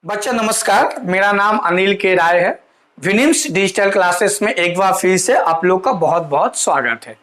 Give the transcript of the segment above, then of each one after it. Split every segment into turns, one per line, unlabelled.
बच्चा नमस्कार, मेरा नाम अनिल के राय है। विनिम्स डिजिटल क्लासेस में एक बार फिर से आप लोग का बहुत बहुत स्वागत है।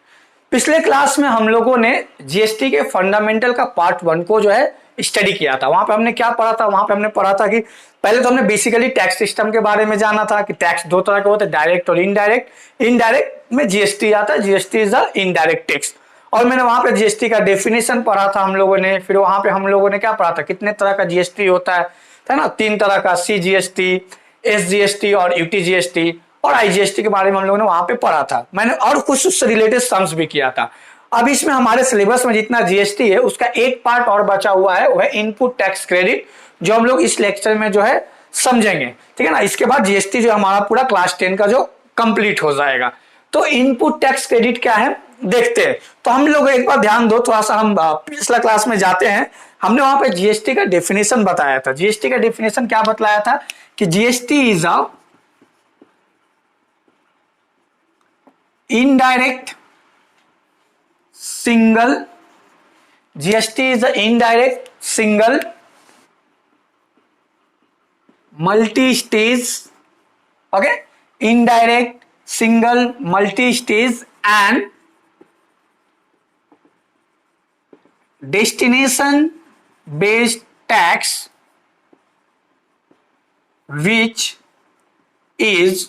पिछले क्लास में हम लोगों ने जीएसटी के फंडामेंटल का पार्ट 1 को जो है स्टडी किया था। वहां पे हमने क्या पढ़ा था? वहां पे हमने पढ़ा था कि पहले तो हमने बेसिकली टैक्स सिस्टम के बारे में जाना था कि टैक्स दो तरह के होते हैं, डायरेक्ट और इनडायरेक्ट। इनडायरेक्ट में जीएसटी आता है, GST is the indirect tax. और मैंने वहां पे जीएसटी का डेफिनेशन पढ़ा था हम लोगों ने। फिर वहां पे हम लोगों ने क्या पढ़ा था, कितने तरह का जीएसटी होता है ना, 3 तरह का, सीजीएसटी, एसजीएसटी और यूटीजीएसटी और आईजीएसटी के बारे में हम लोगों ने वहां पे पढ़ा था। मैंने और कुछ उससे रिलेटेड सम्स भी किया था। अब इसमें हमारे सिलेबस में जितना जीएसटी है उसका एक पार्ट और बचा हुआ है, वो है इनपुट टैक्स क्रेडिट, जो हम लोग इस लेक्चर में जो है समझेंगे। ठीक है ना। इसके बाद जीएसटी जो हमारा पूरा क्लास 10 का जो कंप्लीट हो जाएगा। तो इनपुट टैक्स क्रेडिट क्या है देखते हैं। तो हम लोग एक बार ध्यान दो, थोड़ा सा हम पिछला क्लास में जाते हैं। हमने वहां पे जीएसटी का डेफिनेशन बताया था। जीएसटी का डेफिनेशन क्या बतलाया था कि GST is a indirect single, GST is a indirect single multi stage, okay, indirect single multi stage and destination based tax which is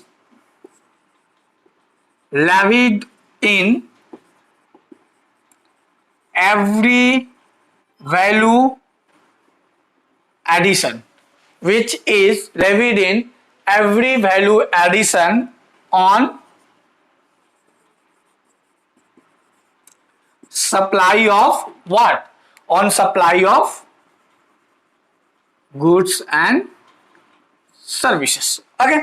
levied in every value addition, which is levied in every value addition on supply of what? On supply of goods and services। Okay,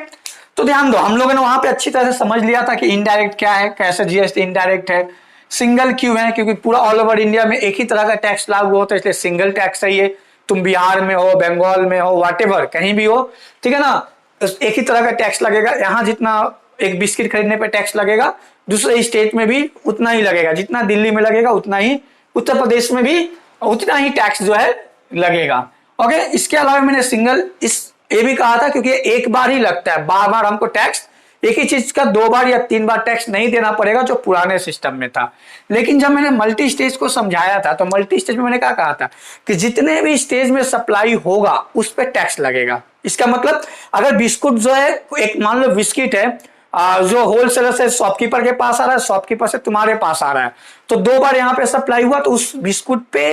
तो ध्यान दो, हम लोगों ने वहां पे अच्छी तरह से समझ लिया था कि इनडायरेक्ट क्या है, कैसे जीएसटी इनडायरेक्ट है। सिंगल क्यों है? क्योंकि पूरा ऑल ओवर इंडिया में एक ही तरह का टैक्स लागू होता है, इसलिए सिंगल टैक्स है ये। तुम बिहार में हो, बंगाल में हो, व्हाटएवर कहीं भी हो, ठीक है ना, एक ही तरह का टैक्स लगेगा। यहां जितना एक बिस्किट खरीदने पे टैक्स लगेगा, दूसरे स्टेट में भी उतना ही लगेगा। जितना दिल्ली में लगेगा उतना ही उत्तर प्रदेश में भी उतना ही टैक्स जो है लगेगा। ओके, इसके अलावा मैंने सिंगल इस ये भी कहा था क्योंकि एक बार ही लगता है, बार बार हमको टैक्स एक ही चीज का 2 बार या 3 बार टैक्स नहीं देना पड़ेगा, जो पुराने सिस्टम में था। लेकिन जब मैंने मल्टी स्टेज को समझाया था तो मल्टी स्टेज में मैंने क्या कहा था कि जितने भी स्टेज में सप्लाई होगा उस पर टैक्स लगेगा। इसका मतलब अगर बिस्कुट जो है, एक मान लो बिस्किट है जो होलसेलर से शॉपकीपर के पास आ रहा है, शॉपकीपर से तुम्हारे पास आ रहा है, तो 2 बार यहाँ पे सप्लाई हुआ, तो उस बिस्कुट पे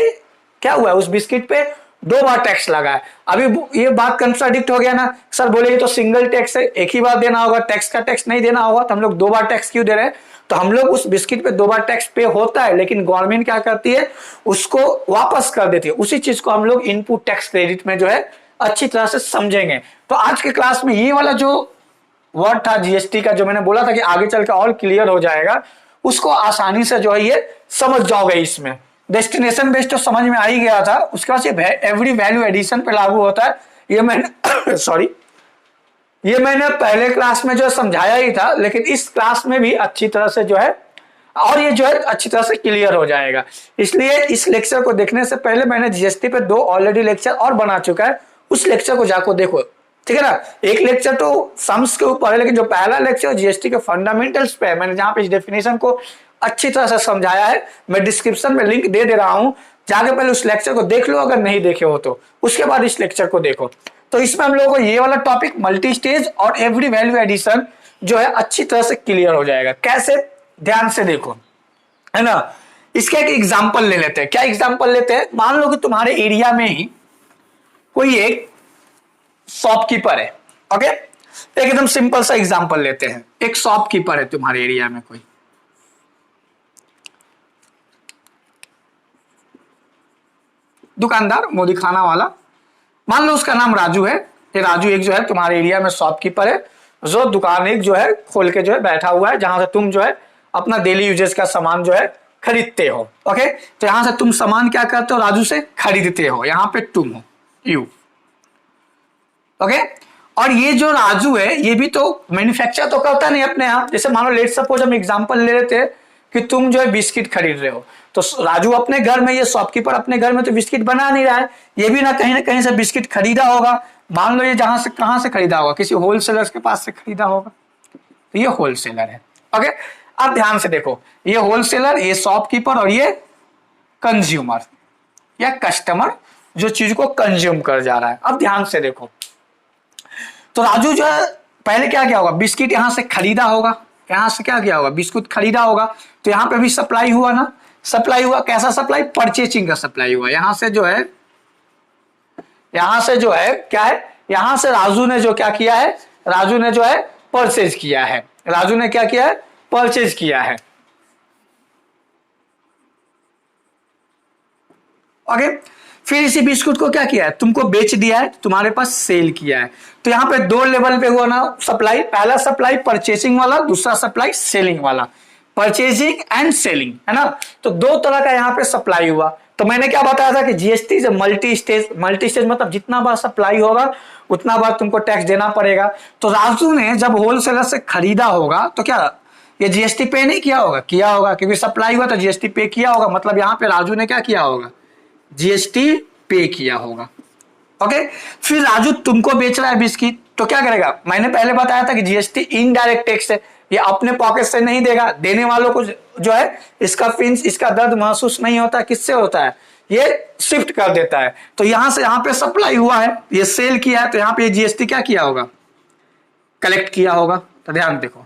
क्या हुआ है, उस बिस्किट पे 2 बार टैक्स लगा है। अभी ये बात कंट्राडिक्ट हो गया ना, सर बोले ये तो सिंगल टैक्स है, एक ही बार देना होगा, टैक्स का टैक्स नहीं देना होगा, तो हम लोग 2 बार टैक्स क्यों दे रहे हैं? तो हम लोग उस बिस्किट पे 2 बार टैक्स पे होता है, लेकिन गवर्नमेंट क्या करती है, उसको वापस कर देती है। उसी चीज को हम लोग इनपुट टैक्स क्रेडिट में जो है अच्छी तरह से समझेंगे। तो आज के क्लास में ये वाला जो वर्ड था जीएसटी का, जो मैंने बोला था कि आगे चल के और क्लियर हो जाएगा, उसको आसानी से जो है ये समझ जाओगे। इसमें डेस्टिनेशन बेस्ड तो समझ में आ ही गया था, उसके बाद ये एवरी वैल्यू एडिशन पे लागू होता है, ये मैंने सॉरी, ये मैंने पहले क्लास में जो समझाया ही था, लेकिन इस क्लास में भी अच्छी तरह से जो है और ये जो है अच्छी तरह से क्लियर हो जाएगा। इसलिए इस लेक्चर को देखने से पहले मैंने जीएसटी पे 2 ऑलरेडी लेक्चर और बना चुका है, उस लेक्चर को जाकर देखो, ठीक है ना। एक लेक्चर तो सम्स के ऊपर है, लेकिन जो पहला लेक्चर जीएसटी के फंडामेंटल्स पे है, मैंने जहां पे इस डेफिनेशन को अच्छी तरह से समझाया है, मैं डिस्क्रिप्शन में लिंक दे रहा हूं, जाके पहले उस लेक्चर को देख लो, अगर नहीं देखे हो तो उसके बाद इस लेक्चर को देखो। तो इसमें हम लोगों को ये वाला टॉपिक मल्टी स्टेज और एवरी वैल्यू एडिशन जो है अच्छी तरह से क्लियर हो जाएगा। कैसे? ध्यान से देखो, है ना। इसका एक एग्जाम्पल ले लेते हैं। क्या एग्जाम्पल लेते हैं? मान लो कि तुम्हारे एरिया में ही कोई एक शॉपकीपर है, ओके, एकदम सिंपल सा एग्जांपल लेते हैं। एक शॉपकीपर है तुम्हारे एरिया में, कोई दुकानदार, मोदी खाना वाला, मान लो उसका नाम राजू है। ये राजू एक जो है तुम्हारे एरिया में शॉपकीपर है, जो दुकान एक जो है खोल के जो है बैठा हुआ है, जहां से तुम जो है अपना डेली यूजेस का सामान जो है खरीदते हो। ओके, तो यहां से तुम सामान क्या करते हो, राजू से खरीदते हो। यहां पे तुम हो, यू, ओके। और ये जो राजू है ये भी तो मैन्युफैक्चर तो करता नहीं अपने यहाँ। जैसे मान लो लेट सपोज हम एग्जांपल ले लेते हैं कि तुम जो है बिस्किट खरीद रहे हो, तो राजू अपने घर में, ये शॉपकीपर अपने घर में तो बिस्किट बना नहीं रहा है, ये भी ना कहीं से बिस्किट खरीदा होगा, मान लो ये जहां से कहां से खरीदा होगा, किसी होलसेलर के पास से खरीदा होगा, तो ये होलसेलर है। ओके, अब ध्यान से देखो, ये होलसेलर, ये शॉपकीपर और ये कंज्यूमर या कस्टमर जो चीज को कंज्यूम कर जा रहा है। अब ध्यान से देखो, तो राजू जो है पहले क्या किया होगा, बिस्किट यहां से खरीदा होगा, यहां से क्या किया होगा, बिस्कुट खरीदा होगा, तो यहां पे भी सप्लाई हुआ ना, सप्लाई हुआ, कैसा सप्लाई, परचेजिंग का सप्लाई हुआ। यहां से जो है क्या है, यहां से राजू ने जो क्या किया है, राजू ने जो है परचेज किया है, राजू ने क्या किया है, परचेज किया है। ओके, फिर इसी बिस्कुट को क्या किया है, तुमको बेच दिया है, तुम्हारे पास सेल किया है। तो यहां पे दो लेवल पे हुआ ना सप्लाई, पहला सप्लाई परचेसिंग वाला, दूसरा सप्लाई सेलिंग वाला, परचेजिंग एंड सेलिंग, है ना। तो दो तरह का यहां पे सप्लाई हुआ। तो मैंने क्या बताया था कि जीएसटी से मल्टी स्टेज मतलब जितना बार सप्लाई होगा उतना बार तुमको टैक्स देना पड़ेगा। तो राजू ने जब होलसेलर से खरीदा होगा तो क्या ये जीएसटी पे नहीं किया होगा, किया होगा, क्योंकि सप्लाई हुआ तो जीएसटी पे किया होगा, मतलब यहां पे राजू ने क्या किया होगा, जीएसटी पे किया होगा। ओके, फिर राजू तुमको बेच रहा है बिस्किट, तो क्या करेगा, मैंने पहले बताया था कि जीएसटी इनडायरेक्ट टैक्स है, ये अपने पॉकेट से नहीं देगा, देने वालों को जो है इसका पिंच, इसका दर्द महसूस नहीं होता, किससे होता है, ये शिफ्ट कर देता है। तो यहां से यहां पे सप्लाई हुआ है, ये सेल किया है, तो यहां पे जीएसटी क्या किया होगा, कलेक्ट किया होगा। तो ध्यान देखो,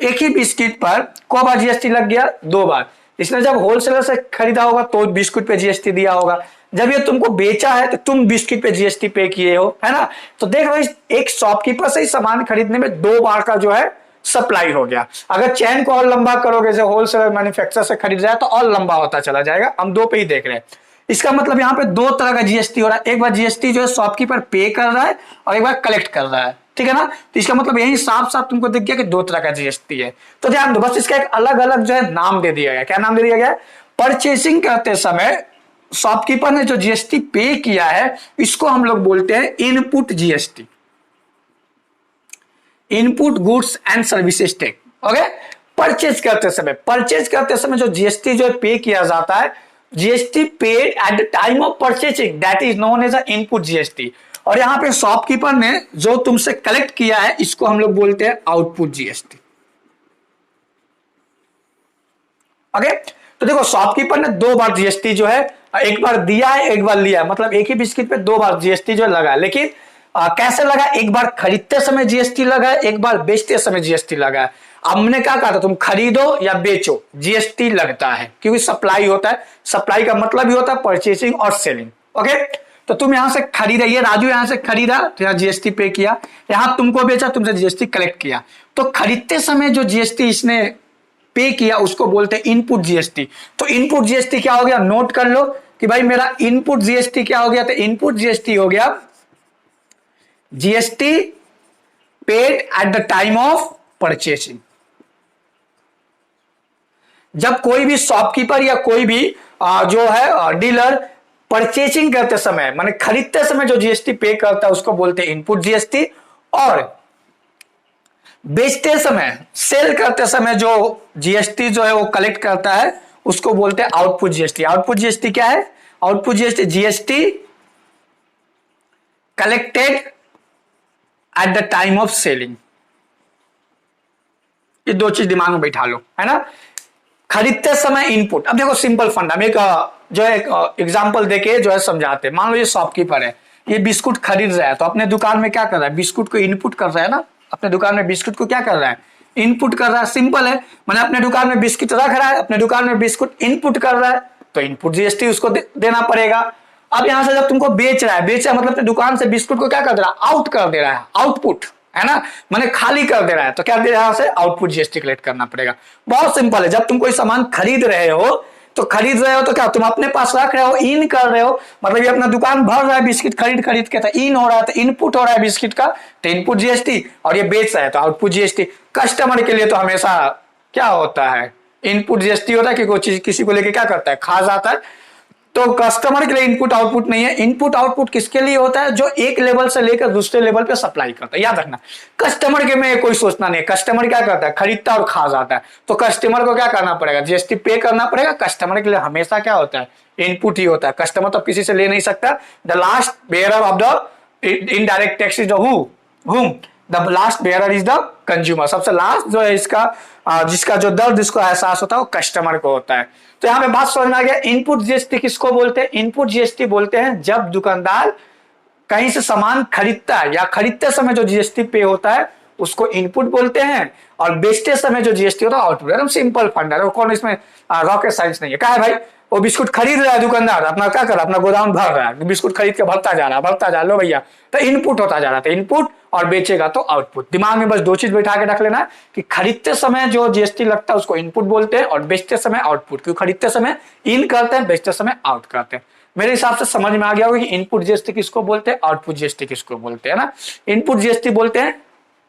एक ही बिस्किट पर को बार जीएसटी लग गया, दो बार। इसने जब होलसेलर से खरीदा होगा तो बिस्कुट पे जीएसटी दिया होगा, जब ये तुमको बेचा है तो तुम बिस्किट पे जीएसटी पे किए हो, है ना। तो देख रहे हो, एक शॉपकीपर से ही सामान खरीदने में दो बार का जो है सप्लाई हो गया। अगर चैन को और लंबा करोगे, जैसे होलसेलर मैन्युफैक्चरर से खरीद रहा है तो और लंबा होता चला जाएगा। हम दो पे ही देख रहे हैं। इसका मतलब यहाँ पे दो तरह का जीएसटी हो रहा है, एक बार जीएसटी जो है शॉपकीपर पे कर रहा है और एक बार कलेक्ट कर रहा है, ठीक है ना। तो इसका मतलब यही साफ साफ तुमको दिख गया कि दो तरह का जीएसटी है। तो ध्यान दो, बस इसका एक अलग अलग जो है नाम दे दिया गया। क्या नाम दे दिया गया, परचेसिंग करते समय शॉपकीपर ने जो जीएसटी पे किया है इसको हम लोग बोलते हैं input GST, input goods and services tax. Okay, purchase करते समय जो जीएसटी जो है पे किया जाता है, GST paid at the time of purchasing, that is known as a input GST. और यहां पे शॉपकीपर ने जो तुमसे कलेक्ट किया है इसको हम लोग बोलते हैं आउटपुट जीएसटी। ओके, तो देखो शॉपकीपर ने दो बार जीएसटी जो है, एक बार दिया है एक बार लिया है, मतलब एक ही बिस्किट पे दो बार जीएसटी जो लगा है। लेकिन कैसे लगा, एक बार खरीदते समय जीएसटी लगा है, एक बार बेचते समय जीएसटी लगा है। अब हमने क्या कहा था, तुम खरीदो या बेचो जीएसटी लगता है, क्योंकि सप्लाई होता है, सप्लाई का मतलब ही होता है परचेसिंग और सेलिंग। ओके, तो तुम यहां से खरीदा, ये राजू यहां से खरीदा तो यहां जीएसटी पे किया, यहां तुमको बेचा, तुमसे जीएसटी कलेक्ट किया। तो खरीदते समय जो जीएसटी इसने पे किया उसको बोलते हैं इनपुट जीएसटी। तो इनपुट जीएसटी क्या हो गया, नोट कर लो कि भाई मेरा इनपुट जीएसटी क्या हो गया, तो इनपुट जीएसटी हो गया GST paid at the time of purchasing. जब कोई भी शॉपकीपर या कोई भी जो है डीलर परचेसिंग करते समय माने खरीदते समय जो जीएसटी पे करता है उसको बोलते हैं इनपुट जीएसटी, और बेचते समय सेल करते समय जो जीएसटी जो है वो कलेक्ट करता है उसको बोलते हैं आउटपुट जीएसटी। आउटपुट जीएसटी क्या है, output GST, GST collected at the time of selling. ये दो चीज दिमाग में बैठा लो, है ना। खरीदते समय इनपुट, अब देखो सिंपल फंडा में जो है एग्जांपल देके जो है समझाते। मान लो ये शॉपकीपर है, ये बिस्कुट खरीद रहा है, तो अपने दुकान में क्या कर रहा है, बिस्कुट को इनपुट कर रहा है ना, अपने दुकान में बिस्कुट को क्या कर रहा है, इनपुट कर रहा है। सिंपल है, मैंने अपने दुकान में बिस्कुट रख रहा है, अपने दुकान में बिस्कुट इनपुट कर रहा है, तो इनपुट जीएसटी उसको देना पड़ेगा। अब यहां से जब तुमको बेच रहा है, मतलब अपने दुकान से बिस्कुट को क्या कर दे रहा है, आउट कर दे रहा है, आउटपुट, है ना, मैंने खाली कर दे रहा है, तो क्या दे रहा है, आउटपुट जीएसटी कलेक्ट करना पड़ेगा। बहुत सिंपल है, जब तुम कोई सामान खरीद रहे हो तो क्या तुम अपने पास रख रहे हो, इन कर रहे हो, मतलब ये अपना दुकान भर रहा है बिस्किट खरीद खरीद के, तो इन हो रहा है, तो इनपुट हो रहा है बिस्किट का, तो इनपुट जीएसटी, और ये बेच रहा है तो आउटपुट जीएसटी। कस्टमर के लिए तो हमेशा क्या होता है, इनपुट जीएसटी होता है, कि कोई चीज किसी को लेके क्या करता है, खा जाता है। तो कस्टमर के लिए इनपुट आउटपुट नहीं है। इनपुट आउटपुट किसके लिए होता है, जो एक लेवल से लेकर दूसरे लेवल पे सप्लाई करता है। याद रखना, कस्टमर के में कोई सोचना नहीं है, कस्टमर क्या करता है, खरीदता और खा जाता है। तो कस्टमर को क्या करना पड़ेगा, जीएसटी पे करना पड़ेगा। कस्टमर के लिए हमेशा क्या होता है, इनपुट ही होता है। कस्टमर तो किसी से ले नहीं सकता, the last bearer of the indirect tax is whom the last bearer is the consumer. सबसे लास्ट जो है इसका जिसका जो दर्द इसको एहसास होता है वो कस्टमर को होता है। तो यहाँ पे बात समझ में आ गया। इनपुट जीएसटी किसको बोलते हैं? इनपुट जीएसटी बोलते हैं जब दुकानदार कहीं से सामान खरीदता है या खरीदते समय जो जीएसटी पे होता है उसको इनपुट बोलते हैं, और बेचते समय जो जीएसटी होता है आउटपुट। एकदम सिंपल फंडा है, कौन इसमें रॉकेट साइंस नहीं है। क्या है भाई, वो बिस्कुट खरीद रहा है दुकानदार, अपना क्या कर रहा है, अपना गोदाम भर रहा है, बिस्कुट खरीद के भरता जा रहा लो भैया, तो इनपुट होता जा रहा था इनपुट, और बेचेगा तो आउटपुट। दिमाग में बस दो चीज बैठा के रख लेना है कि खरीदते समय जो जीएसटी लगता है उसको इनपुट बोलते हैं और बेचते समय आउटपुट। क्योंकि खरीदते समय इन करते हैं, बेचते समय आउट करते हैं। मेरे हिसाब से समझ में आ गया होगा कि इनपुट जीएसटी किसको बोलते हैं, आउटपुट जीएसटी किसको बोलते हैं ना। इनपुट जीएसटी बोलते हैं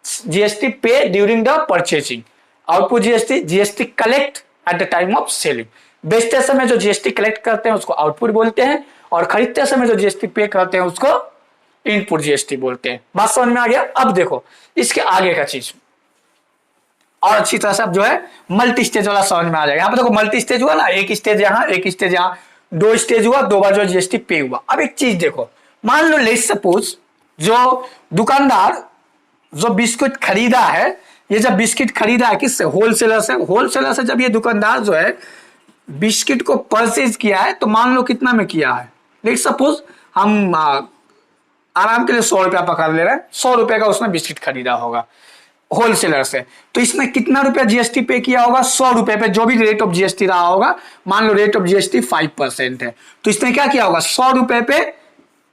जीएसटी पे during the purchasing, output GST GST collect eight the time of selling. बेचते समय जो जीएसटी कलेक्ट करते हैं उसको आउटपुट बोलते हैं, और खरीदते समय जो जीएसटी पे करते हैं उसको इनपुट जीएसटी बोलते हैं। बात समझ में आ गया। अब देखो इसके आगे का चीज और अच्छी तरह से अब जो है मल्टी स्टेज वाला समझ में आ जाएगा। यहाँ पे देखो मल्टी स्टेज हुआ ना, एक स्टेज यहाँ एक स्टेज यहाँ, दो स्टेज हुआ, दो बार जो जीएसटी पे हुआ। अब एक चीज देखो, मान लो लेट्स सपोज जो दुकानदार जो बिस्कुट खरीदा है, ये जब बिस्किट खरीदा है किससे, होलसेलर से। होलसेलर से जब ये दुकानदार जो है बिस्किट को परचेज किया है तो मान लो कितना में किया है, लेट्स सपोज हम आराम के लिए 100 रुपया पकड़ ले रहे हैं, 100 रुपए का उसने बिस्किट खरीदा होगा होलसेलर से, तो इसने कितना रुपया जीएसटी पे किया होगा, 100 रुपए पे जो भी रेट ऑफ जीएसटी रहा होगा, मान लो रेट ऑफ जीएसटी 5% है, तो इसने क्या किया होगा, 100 रुपए पे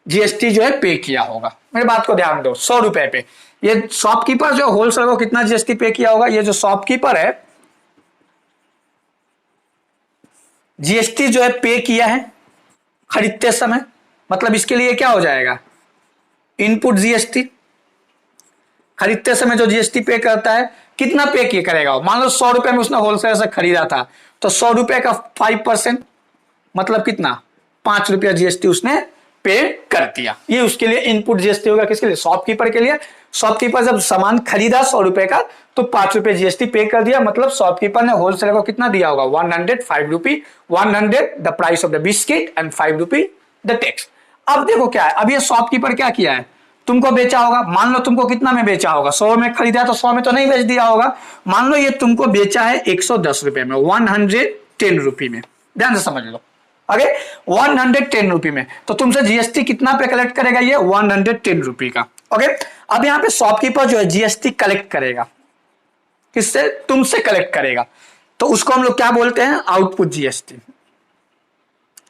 जीएसटी जो है पे किया होगा। मेरी बात को ध्यान दो, 100 रुपए पे ये शॉपकीपर जो होलसेलर को कितना जीएसटी पे किया होगा, ये जो शॉपकीपर है जीएसटी जो है पे किया है खरीदते समय, मतलब इसके लिए क्या हो जाएगा, इनपुट जीएसटी। खरीदते समय जो जीएसटी पे करता है कितना पे किया करेगा, मान लो 100 रुपए में उसने होलसेलर से खरीदा था, तो 100 रुपए का 5% मतलब कितना, 5 रुपया जीएसटी उसने पे कर दिया। ये उसके लिए इनपुट जीएसटी होगा। किसके लिए, शॉपकीपर के लिए। शॉपकीपर जब सामान खरीदा 100 रुपए का तो 5 रुपए जीएसटी पे कर दिया, मतलब शॉपकीपर ने होलसेलर को कितना दिया होगा, 105 रुपी, 100 the price of the biscuit and 5 rupee the tax. अब देखो क्या है, अब ये शॉपकीपर क्या किया है, तुमको बेचा होगा, मान लो तुमको कितना में बेचा होगा, 100 में खरीदा तो 100 में तो नहीं बेच दिया होगा, मान लो ये तुमको बेचा है 110 रुपए में, 110 रुपी में, ध्यान से समझ लो। आगे 110 रुपी में, तो तुमसे जीएसटी कितना पे कलेक्ट करेगा, ये 110 रुपी का। ओके, अब यहां पे शॉपकीपर जो है जीएसटी कलेक्ट करेगा, किससे, तुमसे कलेक्ट करेगा, तो उसको हम लोग क्या बोलते हैं, आउटपुट जीएसटी।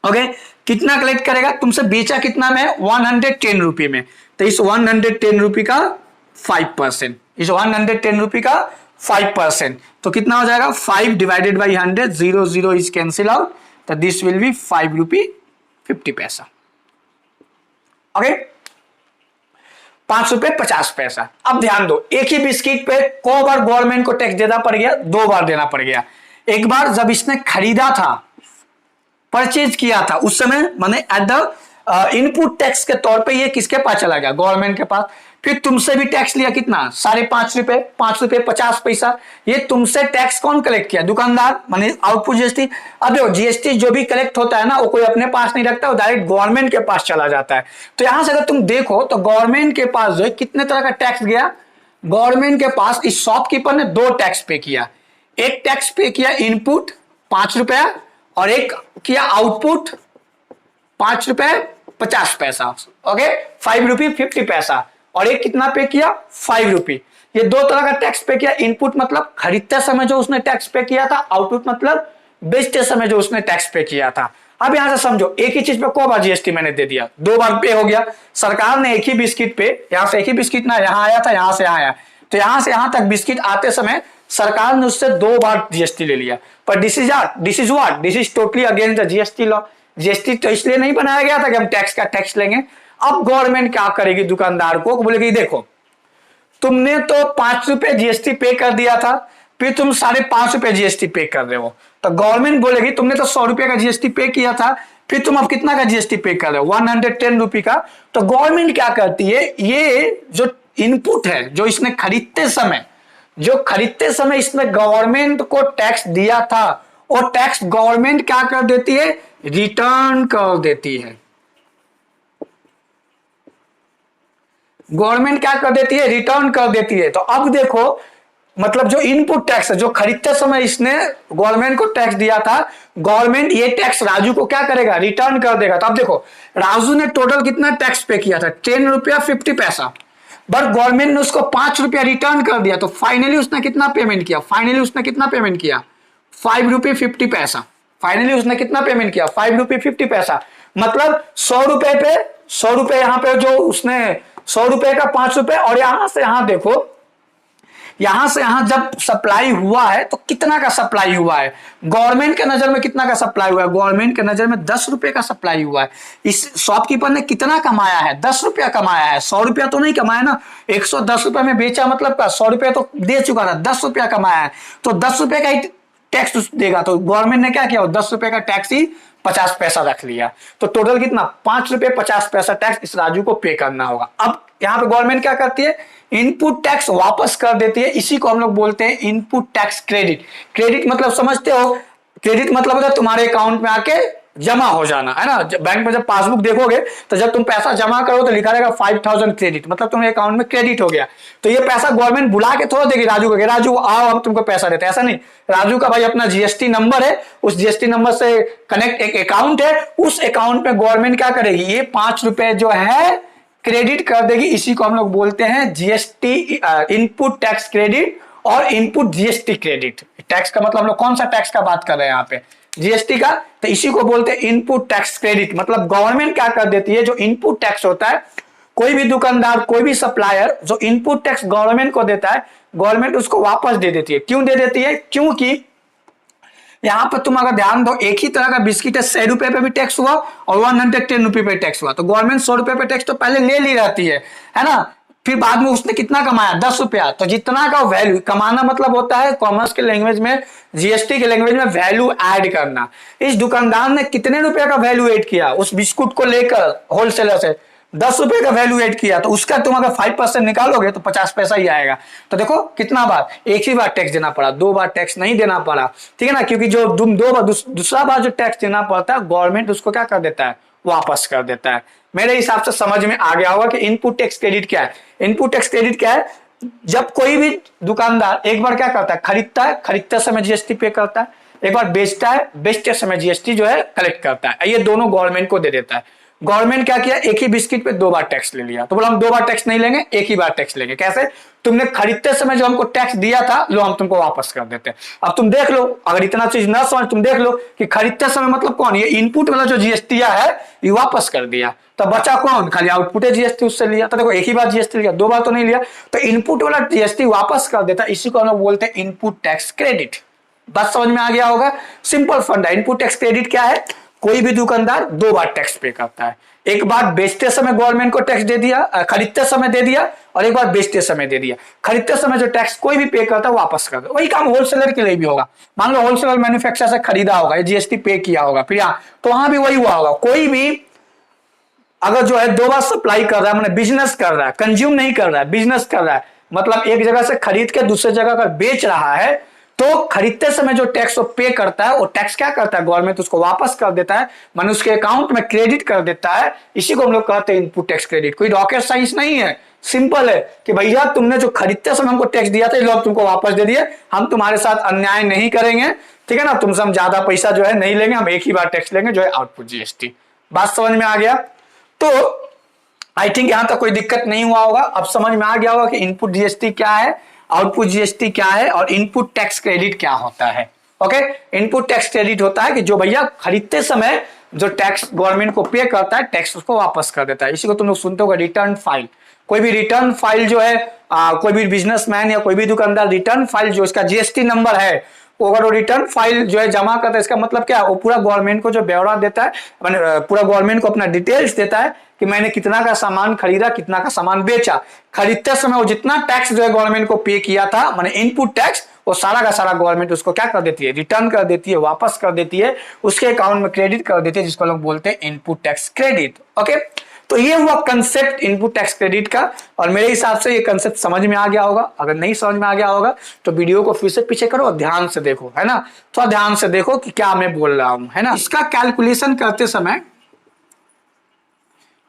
ओके, कितना कलेक्ट करेगा, तुमसे बेचा कितना में, 110 रुपी में, तो इस 110 रुपी का 5%, इस 110 रुपी का 5%, तो कितना हो जाएगा, 5 divided by 100, 0 0 is cancel out, तो दिस विल बी 5 रुपी 50 पैसा। ओके, 5 रुपए 50 पैसा। अब ध्यान दो, एक ही बिस्किट पे को बार गवर्नमेंट को टैक्स देना पड़ गया, 2 बार देना पड़ गया। एक बार जब इसने खरीदा था, परचेज किया था, उस समय माने एट द इनपुट टैक्स के तौर पे ये किसके पास चला गया, गवर्नमेंट के पास। फिर तुमसे भी टैक्स लिया कितना, 5.5 रुपए, 5 रुपए 50 पैसा। ये तुमसे टैक्स कौन कलेक्ट किया, दुकानदार, माने आउटपुट जीएसटी। अब देखो जीएसटी जो भी कलेक्ट होता है ना, वो कोई अपने पास नहीं रखता, वो डायरेक्ट गवर्नमेंट के पास चला जाता है। तो यहां से अगर तुम देखो तो गवर्नमेंट के पास जो है कितने तरह का टैक्स गया, गवर्नमेंट के पास इस शॉपकीपर ने 2 टैक्स पे किया। एक टैक्स पे किया इनपुट 5 रुपया, और एक किया आउटपुट 5 रुपए 50 पैसा। ओके, 5 रुपी 50 पैसा, और एक कितना पे किया, 5 रुपी। ये 2 तरह का टैक्स पे किया। इनपुट मतलब खरीदते समय जो उसने टैक्स पे किया था, आउटपुट मतलब बेचते समय जो उसने टैक्स पे किया था। अब यहां से समझो, एक ही चीज पे को बार जीएसटी मैंने दे दिया, 2 बार पे हो गया। सरकार ने एक ही बिस्किट पे, यहां से एक ही बिस्किट ना यहां आया था, यहां से आया, तो यहां से यहां तक बिस्किट आते समय सरकार ने उससे 2 बार जीएसटी ले लिया। पर this is totally against the GST law. GST तो इसलिए नहीं बनाया गया था कि हम टैक्स का टैक्स लेंगे। अब गवर्नमेंट क्या करेगी, दुकानदार को बोलेगी देखो तुमने तो 5 रुपए जीएसटी पे कर दिया था, फिर तुम 5.5 रुपए जीएसटी पे कर रहे हो, तो गवर्नमेंट बोलेगी तुमने तो 100 रुपए का जीएसटी पे किया था, फिर तुम अब कितना का जीएसटी पे कर रहे हो, 110 रुपी का। तो गवर्नमेंट क्या करती है, ये जो इनपुट है जो इसने खरीदते समय इसने गवर्नमेंट को टैक्स दिया था, और टैक्स गवर्नमेंट क्या कर देती है, रिटर्न कर देती है। गवर्नमेंट क्या कर देती है, रिटर्न कर देती है। तो अब देखो मतलब जो इनपुट टैक्स है, जो खरीदते समय इसने गवर्नमेंट को टैक्स दिया था, गवर्नमेंट ये टैक्स राजू को क्या करेगा, रिटर्न कर देगा। तो अब देखो राजू ने टोटल कितना टैक्स पे किया था, 10 रुपया 50 पैसा, बट गवर्नमेंट ने उसको 5 रुपया रिटर्न कर दिया। तो फाइनली उसने कितना पेमेंट किया, फाइनली उसने कितना पेमेंट किया, 5 रुपये 50 पैसा। फाइनली उसने कितना पेमेंट किया, 5 रुपये 50 पैसा। मतलब 100 रुपए पे 100 रुपए यहां पे जो उसने 100 रुपए का 5 रुपए, और यहां से यहां देखो, यहां से यहां जब सप्लाई हुआ है तो कितना का सप्लाई हुआ है, गवर्नमेंट के नजर में कितना का सप्लाई हुआ है, गवर्नमेंट के नजर में 10 रुपए का सप्लाई हुआ है। इस शॉपकीपर ने कितना कमाया है, 10 रुपया कमाया है, 100 रुपया तो नहीं कमाया ना, 110 रुपए में बेचा मतलब का 100 रुपया तो दे चुका था, 10 रुपया कमाया है। तो 10 रुपए का ही टैक्स देगा। तो गवर्नमेंट ने क्या किया, 10 रुपए का टैक्स ही 50 पैसा रख लिया। तो टोटल कितना, 5 रुपए 50 पैसा टैक्स इस राजू को पे करना होगा। अब यहां पे गवर्नमेंट क्या करती है, इनपुट टैक्स वापस कर देती है। इसी को हम लोग बोलते हैं इनपुट टैक्स क्रेडिट। क्रेडिट मतलब समझते हो, क्रेडिट मतलब होता है तुम्हारे अकाउंट में आके जमा हो जाना, है ना। बैंक में जब पासबुक देखोगे तो जब तुम पैसा जमा करो तो लिखा रहेगा 5000 क्रेडिट, मतलब तुम्हारे अकाउंट में क्रेडिट हो गया। तो ये पैसा गवर्नमेंट बुला के थोड़ा देगी राजू को, राजू आओ हम तुमको पैसा देते हैं, ऐसा नहीं। राजू का भाई अपना जीएसटी नंबर है, उस जीएसटी नंबर से कनेक्ट एक अकाउंट है, उस अकाउंट में गवर्नमेंट क्या करेगी, ये 5 रुपए जो है क्रेडिट कर देगी। इसी को हम लोग बोलते हैं जीएसटी, इनपुट टैक्स क्रेडिट और इनपुट जीएसटी क्रेडिट। टैक्स का मतलब हम लोग कौन सा टैक्स का बात कर रहे हैं यहाँ पे, जीएसटी का। तो इसी को बोलते हैं इनपुट टैक्स क्रेडिट। मतलब गवर्नमेंट क्या कर देती है, जो इनपुट टैक्स होता है, कोई भी दुकानदार कोई भी सप्लायर जो इनपुट टैक्स गवर्नमेंट को देता है, गवर्नमेंट उसको वापस दे देती है। क्यों दे देती है, क्योंकि यहां पर तुम अगर ध्यान दो, एक ही तरह का बिस्किट है, 100 रुपए पे भी टैक्स हुआ और 110 रुपए पे टैक्स हुआ। तो गवर्नमेंट 100 रुपए पे टैक्स तो पहले ले ली रहती है ना। फिर बाद में उसने कितना कमाया, 10 रुपया। तो जितना का वैल्यू कमाना मतलब होता है कॉमर्स के लैंग्वेज में, जीएसटी के लैंग्वेज में वैल्यू ऐड करना। इस दुकानदार ने कितने रुपए का वैल्यू ऐड किया उस बिस्कुट को लेकर होलसेलर से, 10 रुपए का वैल्यू ऐड किया। तो उसका तुम अगर 5% निकालोगे तो 50 पैसा ही आएगा। तो देखो कितना बार, एक ही बार टैक्स देना पड़ा, 2 बार टैक्स नहीं देना पड़ा, ठीक है ना। क्योंकि जो तुम 2 बार दूसरा बार जो टैक्स देना पड़ता है, गवर्नमेंट उसको क्या कर देता है, वापस कर देता है। मेरे हिसाब से समझ में आ गया होगा कि इनपुट टैक्स क्रेडिट क्या है। इनपुट टैक्स क्रेडिट क्या है, जब कोई भी दुकानदार एक बार क्या करता है, खरीदता है, खरीदते समय जीएसटी पे करता है, एक बार बेचता है, बेचते समय जीएसटी जो है कलेक्ट करता है, ये दोनों गवर्नमेंट को दे देता है। गवर्नमेंट क्या किया, एक ही बिस्किट पे 2 बार टैक्स ले लिया। तो बोला हम 2 बार टैक्स नहीं लेंगे, एक ही बार टैक्स लेंगे। कैसे, तुमने खरीदते समय जो हमको टैक्स दिया था, लो हम तुमको वापस कर देते हैं। अब तुम देख लो, अगर इतना चीज ना समझ, तुम देख लो कि खरीदते समय मतलब कौन, ये इनपुट वाला जो जीएसटी है ये वापस कर दिया। तो बचा कौन, खाली आउटपुट जीएसटी उससे लिया। तो देखो एक ही बार जीएसटी लिया, 2 बार तो नहीं लिया। तो इनपुट वाला जीएसटी वापस कर देता, इसी को हम लोग बोलते हैं इनपुट टैक्स क्रेडिट। बात समझ में आ गया होगा, सिंपल फंडा। इनपुट टैक्स क्रेडिट क्या है, कोई भी दुकानदार 2 बार टैक्स पे करता है। एक बार बेचते समय गवर्नमेंट को टैक्स दे दिया, खरीदते समय दे दिया, और एक बार बेचते समय दे दिया। खरीदते समय जो टैक्स कोई भी पे करता है वापस कर दो। वही काम होलसेलर के लिए भी होगा। मान लो होलसेलर मैन्युफैक्चरर से खरीदा होगा, जीएसटी पे किया होगा, फिर यहाँ तो वहां भी वही हुआ होगा। कोई भी अगर जो है 2 बार सप्लाई कर रहा है, मतलब बिजनेस कर रहा है, कंज्यूम नहीं कर रहा है, बिजनेस कर रहा है, मतलब एक जगह से खरीद के दूसरे जगह अगर बेच रहा है, तो खरीदते समय जो टैक्स वो पे करता है, वो टैक्स क्या करता है, गवर्नमेंट उसको वापस कर देता है, माने उसके अकाउंट में क्रेडिट कर देता है। इसी को हम लोग कहते हैं इनपुट टैक्स क्रेडिट। कोई रॉकेट साइंस नहीं है, सिंपल है कि भैया तुमने जो खरीदते समय हमको टैक्स दिया था, ये लोग तुमको वापस दे दिए, हम तुम्हारे साथ अन्याय नहीं करेंगे, ठीक है ना। तुमसे हम ज्यादा पैसा जो है नहीं लेंगे, हम एक ही बार टैक्स लेंगे, जो है आउटपुट जीएसटी। बात समझ में आ गया। तो आई थिंक यहां तक कोई दिक्कत नहीं हुआ होगा। अब समझ में आ गया होगा कि इनपुट जीएसटी क्या है, आउटपुट जीएसटी क्या है, और इनपुट टैक्स क्रेडिट क्या होता है। ओके, इनपुट टैक्स क्रेडिट होता है कि जो भैया खरीदते समय जो टैक्स गवर्नमेंट को पे करता है, टैक्स उसको वापस कर देता है। इसी को तुम लोग सुनते होगा रिटर्न फाइल। कोई भी रिटर्न फाइल जो है, कोई भी बिजनेसमैन या कोई भी दुकानदार रिटर्न फाइल जो इसका जीएसटी नंबर है, अगर वो रिटर्न फाइल जो है जमा करता है, इसका मतलब क्या है, वो पूरा गवर्नमेंट को जो ब्यौरा देता है, पूरा गवर्नमेंट को अपना डिटेल्स देता है कि मैंने कितना का सामान खरीदा, कितना का सामान बेचा। खरीदते समय वो जितना टैक्स जो है गवर्नमेंट को पे किया था, माने इनपुट टैक्स, वो सारा का सारा गवर्नमेंट उसको क्या कर देती है, रिटर्न कर देती है, वापस कर देती है, उसके अकाउंट में क्रेडिट कर देती है, जिसको लोग बोलते हैं इनपुट टैक्स क्रेडिट। ओके, तो ये हुआ कंसेप्ट इनपुट टैक्स क्रेडिट का। और मेरे हिसाब से ये कंसेप्ट समझ में आ गया होगा। अगर नहीं समझ में आ गया होगा तो वीडियो को फिर से पीछे करो और ध्यान से देखो, है ना। थोड़ा ध्यान से देखो कि क्या मैं बोल रहा हूं, है ना। इसका कैलकुलेशन करते समय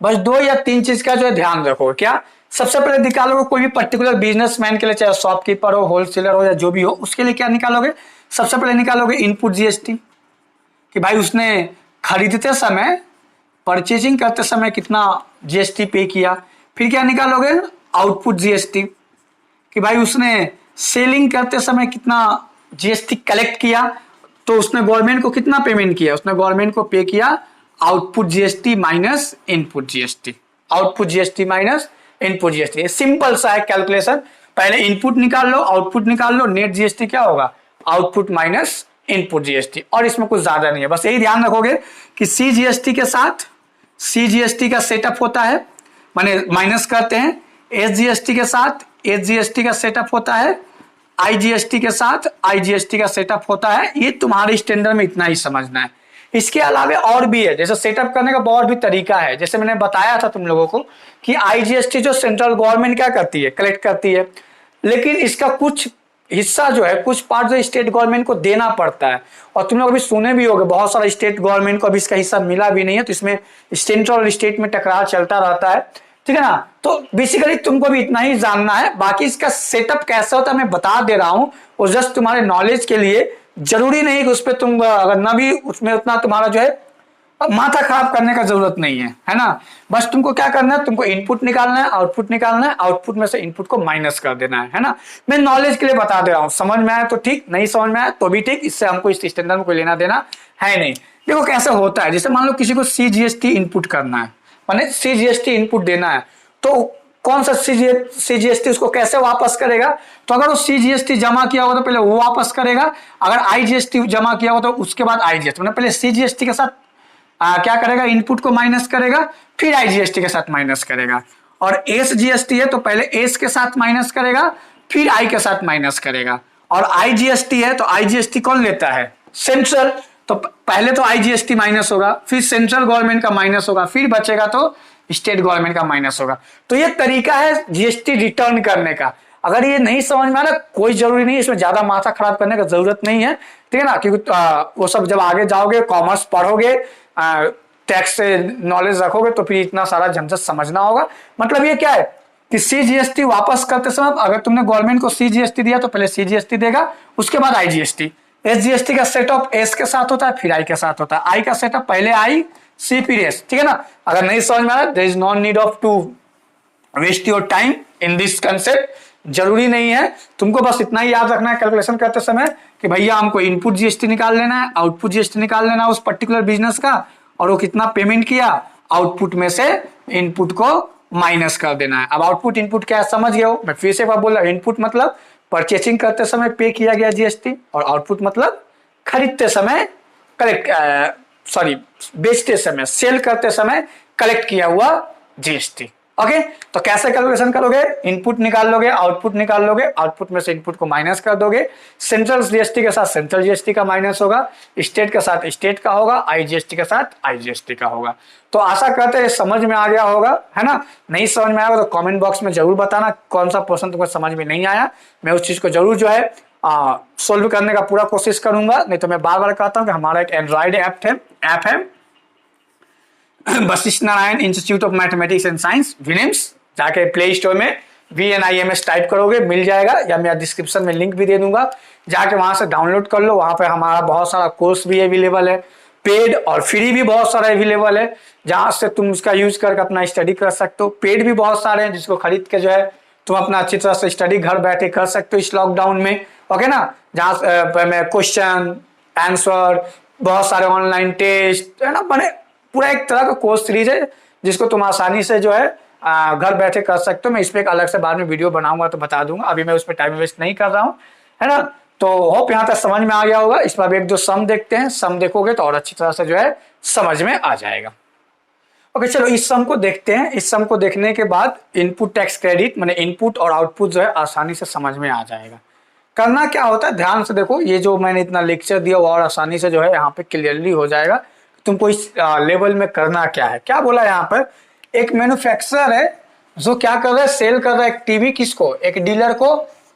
बस 2 या 3 चीज का जो है ध्यान रखो। क्या, सबसे पहले निकालोगे कोई भी पर्टिकुलर बिजनेसमैन के लिए, चाहे शॉपकीपर हो, होलसेलर हो या जो भी हो, उसके लिए क्या निकालोगे, सबसे पहले निकालोगे इनपुट जीएसटी, कि भाई उसने खरीदते समय, परचेजिंग करते समय कितना जीएसटी पे किया। फिर क्या निकालोगे, आउटपुट जीएसटी, कि भाई उसने सेलिंग करते समय कितना जीएसटी कलेक्ट किया, तो उसने गवर्नमेंट को कितना पेमेंट किया, उसने गवर्नमेंट को पे किया output GST minus input GST, output GST minus input GST. Simple सा है कैलकुलेशन, पहले इनपुट निकाल लो, आउटपुट निकाल लो, नेट जीएसटी क्या होगा, आउटपुट माइनस इनपुट जीएसटी। और इसमें कुछ ज्यादा नहीं है, बस यही ध्यान रखोगे कि सीजीएसटी के साथ सीजीएसटी का सेटअप होता है, माने माइनस करते हैं, एसजीएसटी के साथ एसजीएसटी का सेटअप होता है, आईजीएसटी के साथ आईजीएसटी का सेटअप होता है। ये तुम्हारे स्टैंडर्ड में इतना ही समझना है। इसके अलावा और भी है, जैसे सेटअप करने का बहुत भी तरीका है। जैसे मैंने बताया था तुम लोगों को कि आईजीएसटी जो सेंट्रल गवर्नमेंट क्या करती है, कलेक्ट करती है, लेकिन इसका कुछ हिस्सा जो है, कुछ पार्ट जो स्टेट गवर्नमेंट को देना पड़ता है। और तुम लोग अभी सुने भी होंगे बहुत सारा स्टेट गवर्नमेंट को अभी इसका हिस्सा मिला भी नहीं है, तो इसमें सेंट्रल और स्टेट में टकराव चलता रहता है, ठीक है ना। तो बेसिकली तुमको भी इतना ही जानना है, बाकी इसका सेटअप कैसा होता है मैं बता दे रहा हूं, और जस्ट तुम्हारे नॉलेज के लिए, जरूरी नहीं कि उस पर तुम अगर ना भी उसमें उतना तुम्हारा जो है माथा खराब करने का जरूरत नहीं है ना। बस तुमको क्या करना है, तुमको इनपुट निकालना है, आउटपुट निकालना है, आउटपुट में से इनपुट को माइनस कर देना है ना। मैं नॉलेज के लिए बता दे रहा हूं, समझ में आया तो ठीक, नहीं समझ में आया तो भी ठीक, इससे हमको इस स्टैंडर्ड में कोई लेना देना है नहीं। देखो कैसे होता है, जैसे मान लो किसी को सीजीएसटी इनपुट करना है, माने सीजीएसटी इनपुट देना है, तो कौन सा सीजीएसटी उसको कैसे वापस करेगा, तो अगर वो सीजीएसटी जमा किया होगा तो पहले वो वापस करेगा, अगर आईजीएसटी जमा किया होगा तो उसके बाद आईजीएसटी, मतलब पहले सीजीएसटी के साथ क्या करेगा, इनपुट को माइनस करेगा, फिर आईजीएसटी के साथ माइनस करेगा। और एसजीएसटी है तो पहले एस के साथ माइनस करेगा, फिर आई के साथ माइनस करेगा। और आईजीएसटी है तो आईजीएसटी कौन लेता है, सेंट्रल, तो पहले तो आईजीएसटी माइनस होगा, फिर सेंट्रल गवर्नमेंट का माइनस होगा, फिर बचेगा तो स्टेट गवर्नमेंट का माइनस होगा। तो ये तरीका है जीएसटी रिटर्न करने का। अगर ये नहीं समझ में आ रहा, कोई जरूरी नहीं, इसमें ज्यादा माथा खराब करने का जरूरत नहीं है, ठीक है ना, क्योंकि वो सब जब आगे जाओगे, कॉमर्स पढ़ोगे, टैक्स से नॉलेज रखोगे, तो फिर इतना सारा झंझट समझना होगा। मतलब ये क्या है कि सीजीएसटी वापस करते समय अगर तुमने गवर्नमेंट को सीजीएसटी दिया तो पहले सीजीएसटी देगा, उसके बाद आईजीएसटी। एसजीएसटी का सेटअप एस के साथ होता है, फिर आई के साथ होता है। आई का सेटअप पहले आई सी फिर एस, ठीक है ना। अगर नहीं समझ में आ रहा, there is no need of to waste your time in this concept, जरूरी नहीं है, तुमको बस इतना ही याद रखना है कैलकुलेशन करते समय कि भैया हमको इनपुट जीएसटी निकाल लेना है, आउटपुट जीएसटी निकाल लेना है उस पर्टिकुलर बिजनेस का, और वो कितना पेमेंट किया, आउटपुट में से इनपुट को माइनस कर देना है। अब आउटपुट इनपुट क्या है समझ गए हो, मैं फिर से एक बार बोल रहा हूं, इनपुट मतलब परचेसिंग करते समय पे किया गया जीएसटी, और आउटपुट मतलब खरीदते समय बेचते समय, सेल करते समय कलेक्ट किया हुआ जीएसटी। ओके, तो कैसे कैलकुलेशन करोगे, इनपुट निकाल लोगे, आउटपुट निकाल लोगे, आउटपुट में से इनपुट को माइनस कर दोगे, सेंट्रल जीएसटी के साथ सेंट्रल जीएसटी का माइनस होगा, स्टेट के साथ स्टेट का होगा, आईजीएसटी के साथ आईजीएसटी का होगा। तो आशा करते हैं समझ में आ गया होगा, है ना। नहीं समझ में आया तो कमेंट बॉक्स में जरूर बताना कौन सा पोर्शन तुमको समझ में नहीं आया, मैं उस चीज को जरूर जो है सोल्व करने का पूरा कोशिश करूंगा। नहीं तो मैं बार बार कहता हूँ कि हमारा एक एंड्रॉइड ऐप है Vashishtha Narayan Institute of Mathematics and Science VNIMS, जाके प्ले स्टोर में VNIMS टाइप करोगे मिल जाएगा, या मैं डिस्क्रिप्शन में लिंक भी दे दूंगा, जाके वहां से डाउनलोड कर लो। वहां पे हमारा बहुत सारा कोर्स भी अवेलेबल है, पेड और फ्री भी बहुत सारा अवेलेबल है, जहां से तुम उसका यूज करके अपना स्टडी कर सकते हो। पेड भी बहुत सारे हैं जिसको खरीद के जो है तुम अपना अच्छी तरह से स्टडी घर बैठे कर सकते हो इस लॉकडाउन में, ओके ना। जहाँ में क्वेश्चन आंसर, बहुत सारे ऑनलाइन टेस्ट, है ना, मैंने पूरा एक तरह का कोर्स सीरीज है जिसको तुम आसानी से जो है घर बैठे कर सकते हो। मैं इस पे एक अलग से बाद में वीडियो बनाऊंगा तो बता दूंगा, अभी मैं उस पर टाइम वेस्ट नहीं कर रहा हूँ, है ना। तो होप यहाँ तक समझ में आ गया होगा। इस पर एक दो सम देखते हैं, सम देखोगे तो और अच्छी तरह से जो है समझ में आ जाएगा। ओके चलो इस सम को देखते हैं। इस सम को देखने के बाद इनपुट टैक्स क्रेडिट मैंने इनपुट और आउटपुट जो है आसानी से समझ में आ जाएगा। करना क्या होता है ध्यान से देखो, ये जो मैंने इतना लेक्चर दिया वो और आसानी से जो है यहाँ पे क्लियरली हो जाएगा तुमको इस लेवल में करना क्या है। क्या बोला यहाँ पर, एक मैन्युफैक्चरर है जो क्या कर रहा है, सेल कर रहा है एक टीवी, किसको, एक डीलर को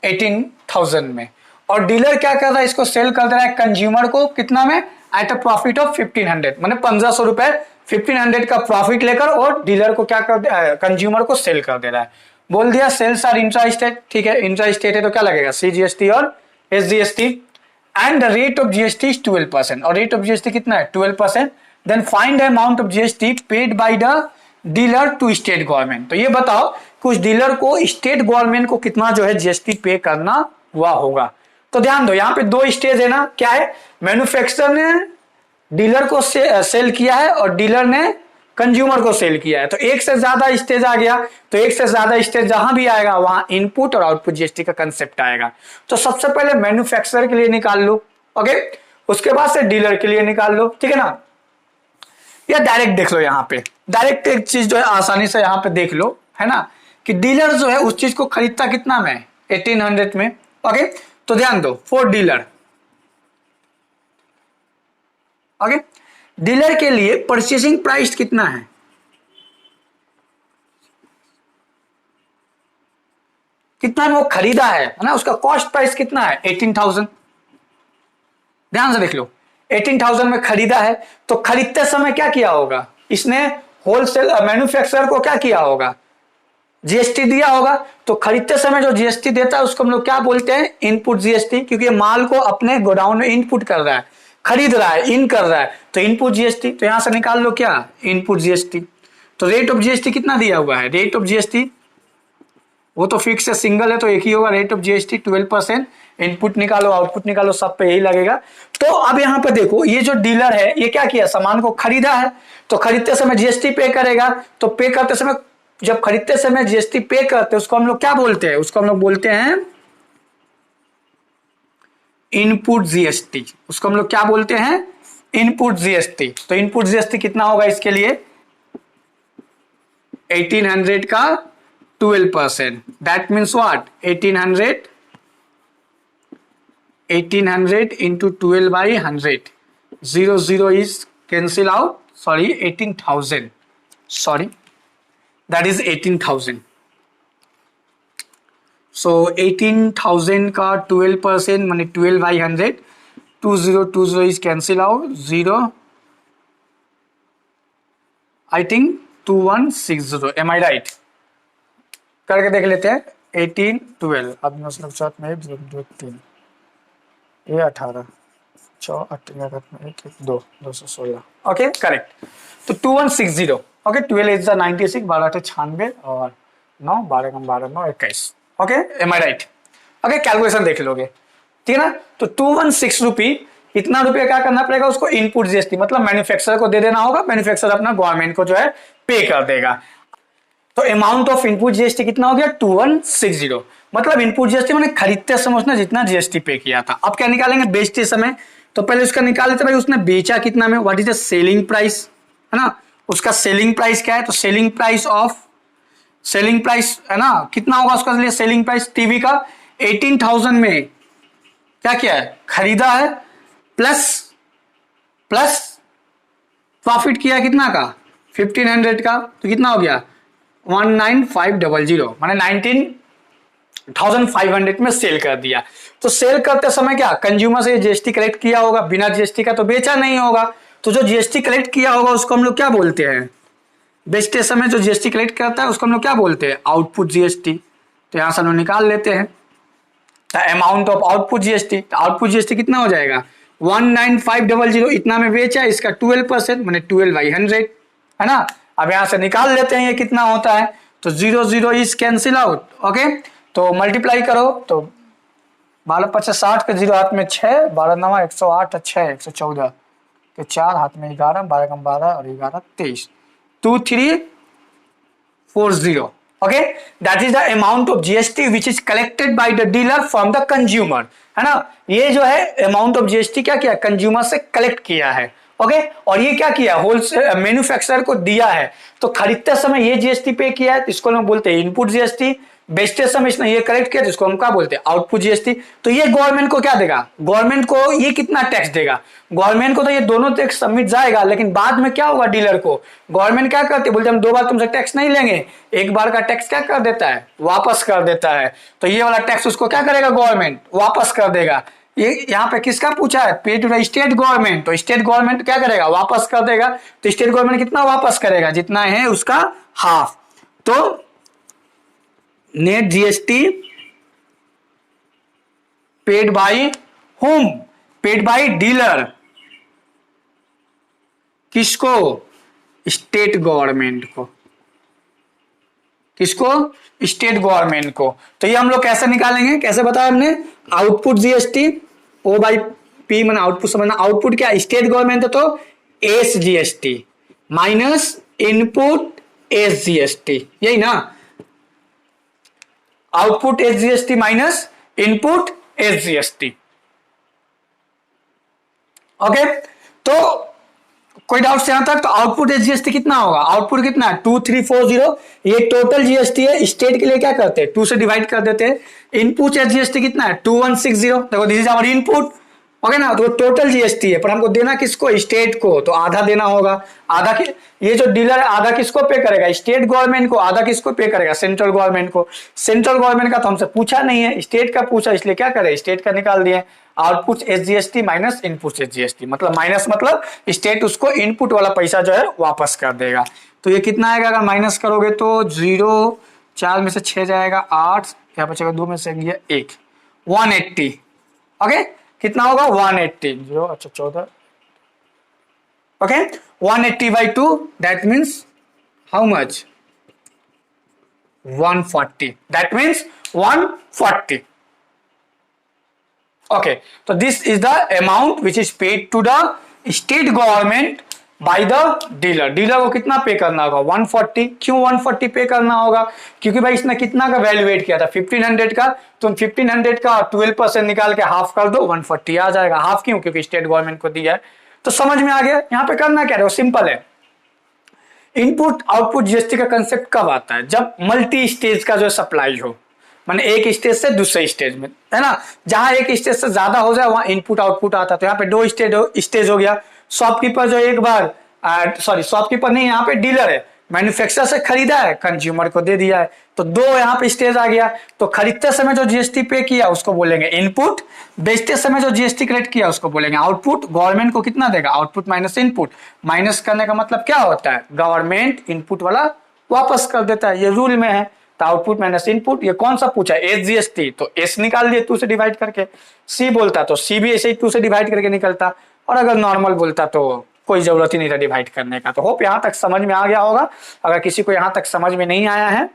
18,000 में, और डीलर क्या कर रहा है, इसको सेल कर दे रहा है कंज्यूमर को कितना में, एट अ प्रॉफिट ऑफ 1500, मैंने 1500 रुपए 1500 का प्रॉफिट लेकर और डीलर को क्या कर दे, कंज्यूमर को सेल कर दे रहा है। बोल दिया सेल्स आर इंट्रा स्टेट, ठीक है, इंट्रा स्टेट है तो क्या लगेगा CGST और SGST, and the rate of GST is 12%, और रेट ऑफ GST कितना है 12%। Then find the amount of GST paid by the dealer to state government, तो ये बताओ कि उस डीलर को स्टेट गवर्नमेंट को कितना जो है GST पे करना हुआ होगा। तो ध्यान दो यहाँ पे दो स्टेज है ना, क्या है, मैन्युफैक्चरर ने डीलर को सेल किया है और डीलर ने कंज्यूमर को सेल किया है, तो एक से ज्यादा स्टेज आ गया, तो एक से ज्यादा स्टेज जहां भी आएगा वहां इनपुट और आउटपुट GST का कंसेप्ट आएगा। तो सबसे पहले मैन्युफैक्चरर के लिए निकाल लो, ओके, उसके बाद से डीलर के लिए निकाल लो, ठीक है ना, या डायरेक्ट देख लो, यहाँ पे डायरेक्ट एक चीज जो है आसानी से यहाँ पे देख लो, है ना, कि डीलर जो है उस चीज को खरीदता कितना में, 1800 में, ओके। तो ध्यान दो फॉर डीलर, ओके, डीलर के लिए परचेसिंग प्राइस कितना है, कितना में वो खरीदा है ना, उसका कॉस्ट प्राइस कितना है 18,000, ध्यान से देख लो 18,000 में खरीदा है, तो खरीदते समय क्या किया होगा इसने, होलसेल मैन्युफैक्चरर को क्या किया होगा, GST दिया होगा। तो खरीदते समय जो GST देता है उसको हम लोग क्या बोलते हैं, इनपुट GST, क्योंकि माल को अपने गोडाउन में इनपुट कर रहा है, खरीद रहा है, इन कर रहा है, तो इनपुट GST, तो यहां से निकाल लो क्या, इनपुट GST। तो रेट ऑफ GST कितना दिया हुआ है, रेट ऑफ GST वो तो फिक्स है, सिंगल है तो एक ही होगा, रेट ऑफ GST 12%, इनपुट निकालो आउटपुट निकालो सब पे यही लगेगा। तो अब यहाँ पे देखो ये जो डीलर है ये क्या किया, सामान को खरीदा है, तो खरीदते समय GST पे करेगा, तो पे करते समय, जब खरीदते समय GST पे करते हैं उसको हम लोग क्या बोलते हैं, उसको हम लोग बोलते हैं इनपुट GST, उसको हम लोग क्या बोलते हैं, इनपुट GST। तो इनपुट GST कितना होगा इसके लिए, 1800 का 12%, that means what, 1800 into 12 by 100, 0 is cancel out, sorry 18,000, sorry that is 18,000, so 18,000 का 12% माने 12 by 100, 20 is cancel out, 0 I think 2160, am I right, करके देख लेते हैं, 18 12 अब 9 में 3 ये 18 2 216, ओके करेक्ट। तो 2160, ओके, 12 इज 96, 12 96 और 9 12 कम 12 9 21, ओके, एम आई राइट, ओके, कैलकुलेशन देख लोगे, ठीक है ना। तो 216 रुपी, इतना रुपया क्या करना पड़ेगा उसको, इनपुट GST, मतलब मैन्युफैक्चरर को दे देना होगा, मैन्युफैक्चरर अपना गवर्नमेंट को जो है पे कर देगा। तो अमाउंट ऑफ इनपुट GST कितना हो गया 2160, मतलब इनपुट GST मैंने खरीदते समय उसने जितना GST पे किया था। अब क्या निकालेंगे बेचते समय, तो पहले उसका निकाल लेते भाई उसने बेचा कितना में, what is the selling price, है ना, उसका सेलिंग प्राइस क्या है, तो सेलिंग प्राइस है ना कितना होगा उसका लिए, सेलिंग प्राइस टीवी का 18,000 में क्या किया है, खरीदा है, प्लस प्रॉफिट किया कितना का 1500 का, तो कितना हो गया 19,500, माने 19,500 में सेल कर दिया। तो सेल करते समय क्या कंज्यूमर से GST कलेक्ट किया होगा, बिना GST का तो बेचा नहीं होगा, तो जो GST कलेक्ट किया होगा उसको हम लोग क्या बोलते हैं, बेचते समय जो GST कलेक्ट करता है उसको हम लोग क्या बोलते हैं, आउटपुट GST। तो यहां से हम लोग निकाल लेते हैं amount of output GST, output GST कितना हो जाएगा 19,500, इतना में बेचा, इसका 12% माने 12 by 100, है ना। अब यहां से निकाल लेते हैं ये कितना होता है, तो 0 इज कैंसिल आउट, ओके, तो मल्टीप्लाई करो, तो 12 50 60 के 0 हाथ में 6, 12 9 108 6 114 के 4 हाथ में 11, 12 कम 12 और 11 23, 2340, okay, that is the amount of GST which is collected by the dealer from the consumer, है ना। ये जो है अमाउंट ऑफ GST क्या किया, कंज्यूमर से कलेक्ट किया है, ओके, और ये क्या किया, होलसेल मैन्युफैक्चरर को दिया है, तो खरीदते समय ये GST पे किया है, तो इसको हम बोलते हैं इनपुट GST, बेचते समय इसने ये कलेक्ट किया, जिसको हम क्या बोलते हैं आउटपुट GST। तो ये गवर्नमेंट को क्या देगा, गवर्नमेंट को ये कितना टैक्स देगा, गवर्नमेंट को तो ये दोनों टैक्स सबमिट जाएगा, लेकिन बाद में क्या होगा डीलर को, गवर्नमेंट क्या करती है, बोलते हम 2 बार तुमसे टैक्स नहीं लेंगे, एक बार का टैक्स क्या कर देता है, वापस कर देता है। तो ये वाला टैक्स उसको क्या करेगा, गवर्नमेंट वापस कर देगा। ये यहाँ पे किसका पूछा है, पे टू द स्टेट गवर्नमेंट, तो स्टेट गवर्नमेंट क्या करेगा, वापस कर देगा। तो स्टेट गवर्नमेंट कितना वापस करेगा, जितना है उसका हाफ। तो net GST paid by home, paid by dealer, किसको? स्टेट गवर्नमेंट को, किसको? स्टेट गवर्नमेंट को। तो ये हम लोग कैसे निकालेंगे, कैसे बताया हमने? Output GST O by P, मैंने आउटपुट समझना, आउटपुट क्या? स्टेट गवर्नमेंट है तो S GST minus input S GST, यही ना? Output S GST minus input S GST. Okay, तो कोई डाउट यहां तक? तो आउटपुट एस जीएसटी कितना होगा? आउटपुट कितना है? 2340। ये टोटल जीएसटी है, स्टेट के लिए क्या करते हैं? 2 से डिवाइड कर देते हैं। इनपुट एस जीएसटी कितना है? 2160। देखो this is our input, okay ना? तो टोटल जीएसटी है, पर हमको देना किसको? स्टेट को, तो आधा देना होगा। आधा की ये जो डीलर है आधा किसको पे करेगा? स्टेट गवर्नमेंट को। आधा किसको पे करेगा? सेंट्रल गवर्नमेंट को। सेंट्रल गवर्नमेंट का तो हमसे पूछा नहीं है, स्टेट का पूछा, इसलिए क्या करे? स्टेट का निकाल दिए। Output SGST minus input SGST, मतलब माइनस मतलब स्टेट उसको इनपुट वाला पैसा जो है वापस कर देगा। तो ये कितना आएगा? अगर माइनस करोगे तो 0, 4 में से 6 जाएगा 8, यहाँ बचेगा 2 में से गया 1, 180। ओके, कितना होगा? 180, 0 अच्छा 14, okay 180 by 2 that means how much? 140, that means 140। okay, so this is the amount which is paid to the state government by the dealer। Dealer को कितना पे करना होगा? 140। क्यों 140 पे करना होगा? क्योंकि भाई इसने कितना का वैल्यूएट किया था? 1500 का। तुम 1500 का 12% निकाल के हाफ कर दो, 140 आ जाएगा। हाफ क्यों? क्योंकि स्टेट गवर्नमेंट को दिया है। तो समझ में आ गया यहाँ पे करना क्या है? सिंपल है। इनपुट आउटपुट जीएसटी का कंसेप्ट कब आता है? जब मल्टी स्टेज का जो सप्लाई हो, माने एक स्टेज से दूसरे स्टेज में, है ना? जहां एक स्टेज से ज्यादा हो जाए वहां इनपुट आउटपुट आता है। तो यहाँ पे 2 स्टेज हो गया। शॉपकीपर जो एक बार शॉपकीपर नहीं, यहाँ पे डीलर है, मैन्युफैक्चरर से खरीदा है, कंज्यूमर को दे दिया है, तो 2 यहाँ पे स्टेज आ गया। तो खरीदते समय जो जीएसटी पे किया उसको बोलेंगे इनपुट, बेचते समय जो जीएसटी कलेक्ट किया उसको बोलेंगे आउटपुट। गवर्नमेंट को कितना देगा? Output minus input. माइनस करने का मतलब क्या होता है? गवर्नमेंट इनपुट वाला वापस कर देता है, ये रूल में है। तो आउटपुट माइनस इनपुट। ये कौन सा पूछा? एस जीएसटी, तो एस निकाल दिए 2 से डिवाइड करके। सी बोलता तो सी भी ऐसे ही 2 से डिवाइड करके निकलता, और अगर नॉर्मल बोलता तो कोई जरूरत ही नहीं था डिवाइड करने का। तो होप यहाँ तक समझ में आ गया होगा। अगर किसी को यहाँ तक समझ में नहीं आया है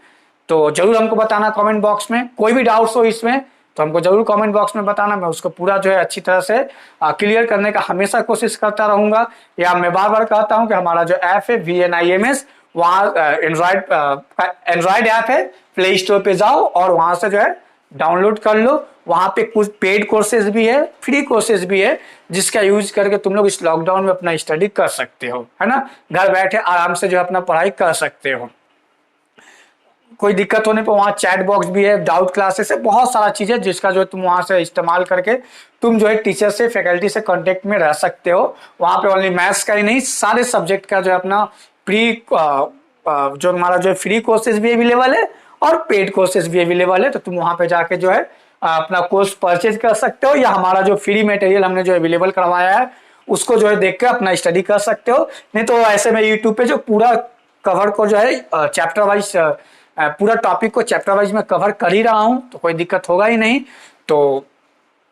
तो जरूर हमको बताना कमेंट बॉक्स में। कोई भी डाउट्स हो इसमें तो हमको जरूर कमेंट बॉक्स में बताना, मैं उसको पूरा जो है अच्छी तरह से क्लियर करने का हमेशा कोशिश करता रहूंगा। या मैं बार बार कहता हूँ कि हमारा जो ऐप है VNIMS, वहाँ एंड्रॉइड ऐप है, प्ले स्टोर पे जाओ और वहां से जो है डाउनलोड कर लो। वहां पे कुछ पेड कोर्सेज भी है, फ्री कोर्सेज भी है, जिसका यूज करके तुम लोग इस लॉकडाउन में अपना स्टडी कर सकते हो, है ना? घर बैठे आराम से जो है अपना पढ़ाई कर सकते हो। कोई दिक्कत होने पर वहाँ चैट बॉक्स भी है, डाउट क्लासेस है, बहुत सारा चीज है जिसका जो तुम वहां से इस्तेमाल करके तुम जो है टीचर से, फैकल्टी से कांटेक्ट में रह सकते हो। वहां पे ओनली मैथ्स का ही नहीं, सारे सब्जेक्ट का जो है अपना जो हमारा जो फ्री कोर्सेज भी अवेलेबल है और पेड कोर्सेज भी अवेलेबल है। तो तुम वहां पे जाके जो है अपना कोर्स परचेज कर सकते हो, या हमारा जो फ्री मटेरियल हमने जो अवेलेबल करवाया है उसको जो है देख के अपना स्टडी कर सकते हो। नहीं तो ऐसे में यूट्यूब पे जो पूरा कवर को जो है चैप्टर वाइज, पूरा टॉपिक को चैप्टर वाइज में कवर कर ही रहा हूं, तो कोई दिक्कत होगा ही नहीं। तो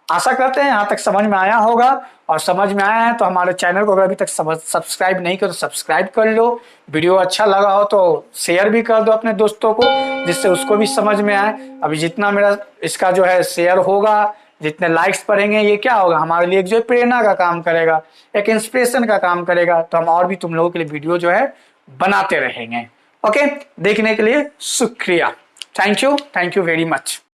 आशा करते हैं यहाँ तक समझ में आया होगा, और समझ में आया है तो हमारे चैनल को अगर अभी तक सब्सक्राइब नहीं किया तो सब्सक्राइब कर लो। वीडियो अच्छा लगा हो तो शेयर भी कर दो अपने दोस्तों को, जिससे उसको भी समझ में आए। अभी जितना मेरा इसका जो है शेयर होगा, जितने लाइक्स पढ़ेंगे, ये क्या होगा? हमारे लिए एक जो प्रेरणा का काम करेगा, एक इंस्पिरेशन का काम करेगा। तो हम और भी तुम लोगों के लिए वीडियो जो है बनाते रहेंगे। ओके, देखने के लिए शुक्रिया। Thank you very much.